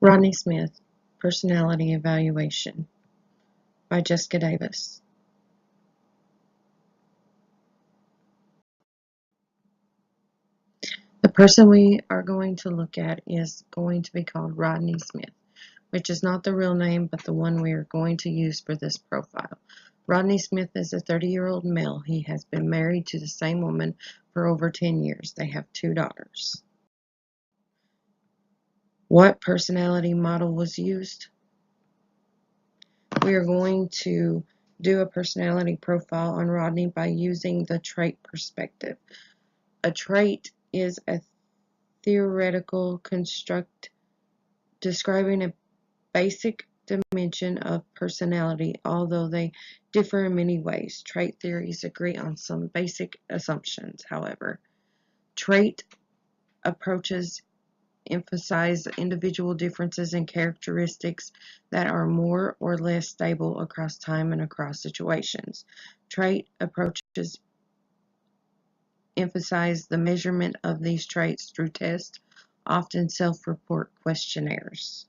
Rodney Smith, Personality Evaluation by Jessica Davis. The person we are going to look at is going to be called Rodney Smith, which is not the real name, but the one we are going to use for this profile. Rodney Smith is a 30-year-old male. He has been married to the same woman for over 10 years. They have 2 daughters. What personality model was used? We are going to do a personality profile on Rodney by using the trait perspective. A trait is a theoretical construct describing a basic dimension of personality, although they differ in many ways. Trait theories agree on some basic assumptions, however. Trait approaches emphasize individual differences and characteristics that are more or less stable across time and across situations. Trait approaches emphasize the measurement of these traits through tests, often self-report questionnaires.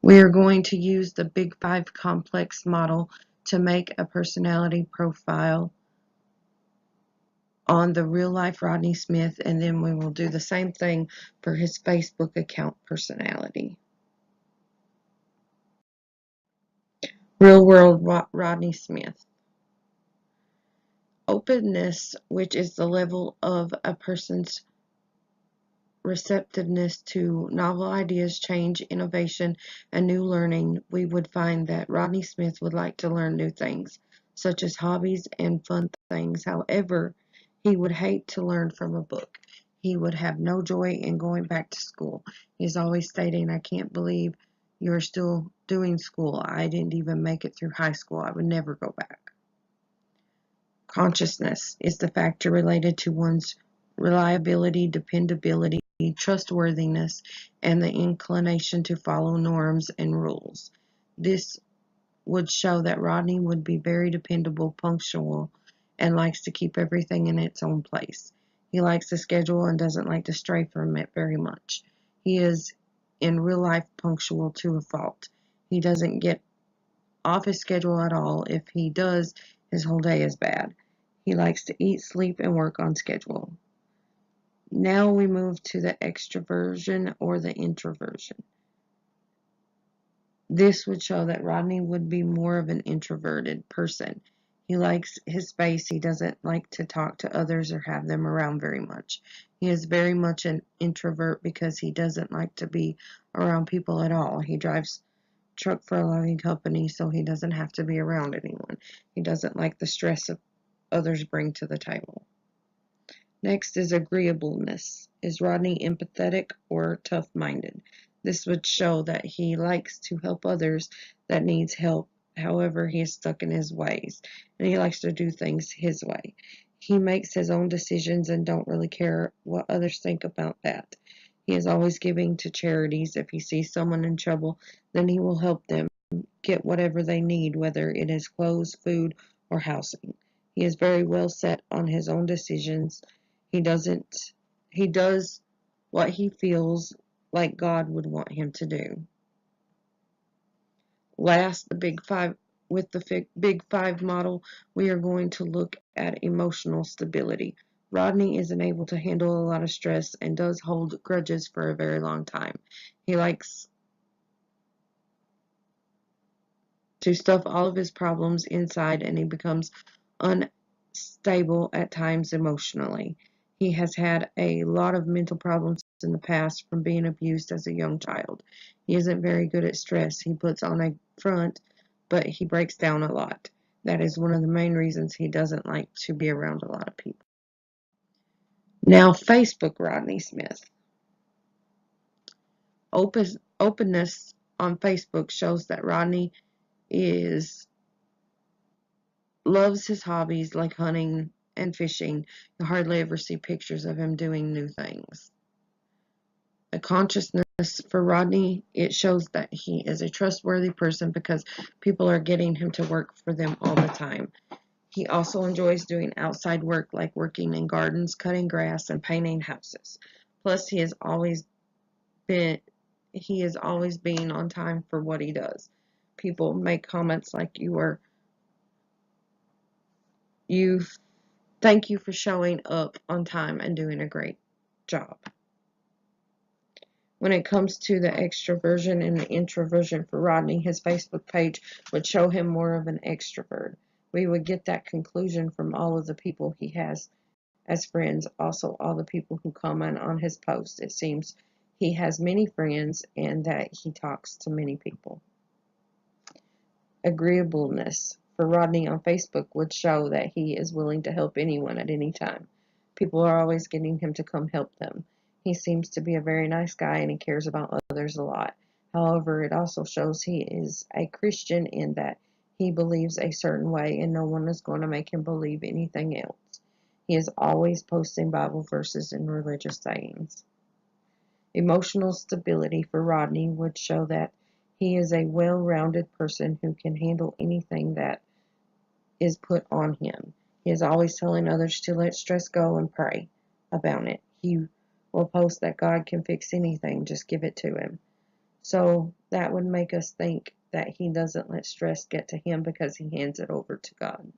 We are going to use the Big Five complex model to make a personality profile on the real-life Rodney Smith, and then we will do the same thing for his Facebook account personality. Real-world Rodney Smith. Openness, which is the level of a person's receptiveness to novel ideas, change, innovation, and new learning. We would find that Rodney Smith would like to learn new things, such as hobbies and fun things. However, he would hate to learn from a book. He would have no joy in going back to school. He's always stating, "I can't believe you're still doing school. I didn't even make it through high school. I would never go back." Consciousness is the factor related to one's reliability, dependability, trustworthiness, and the inclination to follow norms and rules. This would show that Rodney would be very dependable, punctual, and likes to keep everything in its own place. He likes the schedule and doesn't like to stray from it very much. He is in real life punctual to a fault. He doesn't get off his schedule at all. If he does, his whole day is bad. He likes to eat, sleep, and work on schedule. Now we move to the extroversion or the introversion. This would show that Rodney would be more of an introverted person. He likes his space. He doesn't like to talk to others or have them around very much. He is very much an introvert because he doesn't like to be around people at all. He drives truck for a logging company, so he doesn't have to be around anyone. He doesn't like the stress of others bring to the table. Next is agreeableness. Is Rodney empathetic or tough-minded? This would show that he likes to help others that needs help. However, he is stuck in his ways, and he likes to do things his way. He makes his own decisions and don't really care what others think about that. He is always giving to charities. If he sees someone in trouble, then he will help them get whatever they need, whether it is clothes, food, or housing. He is very well set on his own decisions. He does what he feels like God would want him to do. Last, the Big Five. With the Big Five model, we are going to look at emotional stability. Rodney isn't able to handle a lot of stress and does hold grudges for a very long time. He likes to stuff all of his problems inside, and he becomes unstable at times emotionally. He has had a lot of mental problems in the past from being abused as a young child. He isn't very good at stress. He puts on a front, but he breaks down a lot. That is one of the main reasons he doesn't like to be around a lot of people. Now, Facebook Rodney Smith. Openness on Facebook shows that Rodney loves his hobbies like hunting and fishing. You hardly ever see pictures of him doing new things. A consciousness for Rodney, it shows that he is a trustworthy person because people are getting him to work for them all the time. He also enjoys doing outside work like working in gardens, cutting grass, and painting houses. Plus, he is always been he is always being on time for what he does. People make comments like you thank you for showing up on time and doing a great job. When it comes to the extroversion and the introversion for Rodney, his Facebook page would show him more of an extrovert. We would get that conclusion from all of the people he has as friends, also all the people who comment on his posts. It seems he has many friends and that he talks to many people. Agreeableness for Rodney on Facebook would show that he is willing to help anyone at any time. People are always getting him to come help them. He seems to be a very nice guy and he cares about others a lot. However, it also shows he is a Christian in that he believes a certain way and no one is going to make him believe anything else. He is always posting Bible verses and religious sayings. Emotional stability for Rodney would show that he is a well-rounded person who can handle anything that is put on him. He is always telling others to let stress go and pray about it. He will post that God can fix anything, just give it to him. So that would make us think that he doesn't let stress get to him because he hands it over to God.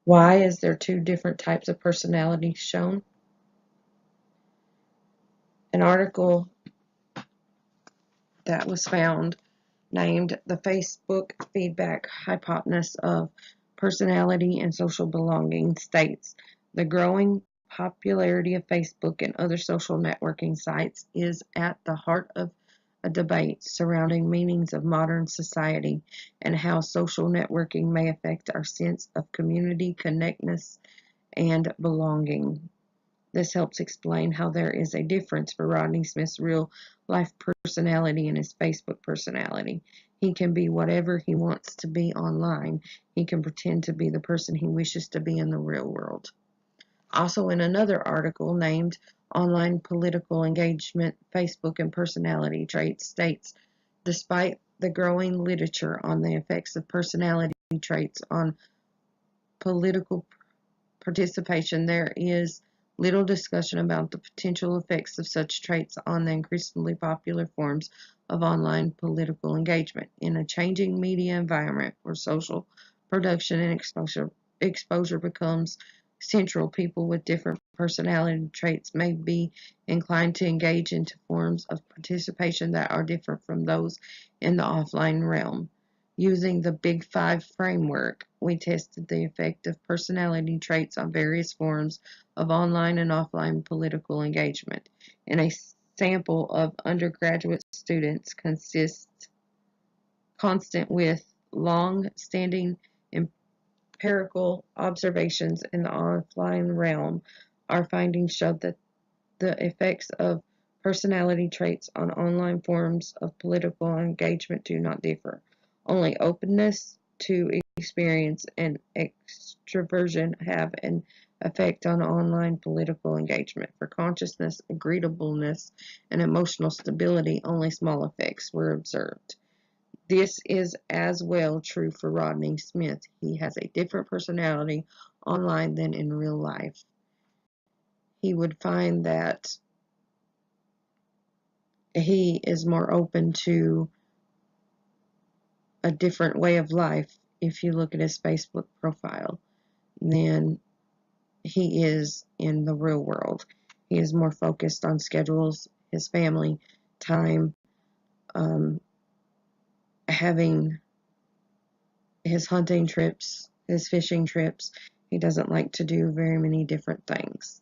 Why is there two different types of personalities shown? An article that was found named the Facebook feedback hypothesis of personality and social belonging states the growing popularity of Facebook and other social networking sites is at the heart of a debate surrounding meanings of modern society and how social networking may affect our sense of community, connectedness, and belonging. This helps explain how there is a difference for Rodney Smith's real life personality and his Facebook personality. He can be whatever he wants to be online. He can pretend to be the person he wishes to be in the real world. Also, in another article named Online Political Engagement, Facebook and Personality Traits, states despite the growing literature on the effects of personality traits on political participation, there is little discussion about the potential effects of such traits on the increasingly popular forms of online political engagement. In a changing media environment where social production and exposure becomes central, people with different personality traits may be inclined to engage into forms of participation that are different from those in the offline realm. Using the Big Five framework, we tested the effect of personality traits on various forms of online and offline political engagement. In a sample of undergraduate students consistent with long-standing empirical observations in the offline realm, our findings showed that the effects of personality traits on online forms of political engagement do not differ. Only openness to experience and extroversion have an effect on online political engagement. For consciousness, agreeableness, and emotional stability, only small effects were observed. This is as well true for Rodney Smith. He has a different personality online than in real life. He would find that he is more open to a different way of life if you look at his Facebook profile than he is in the real world. He is more focused on schedules, his family, time, having his hunting trips, his fishing trips. He doesn't like to do very many different things.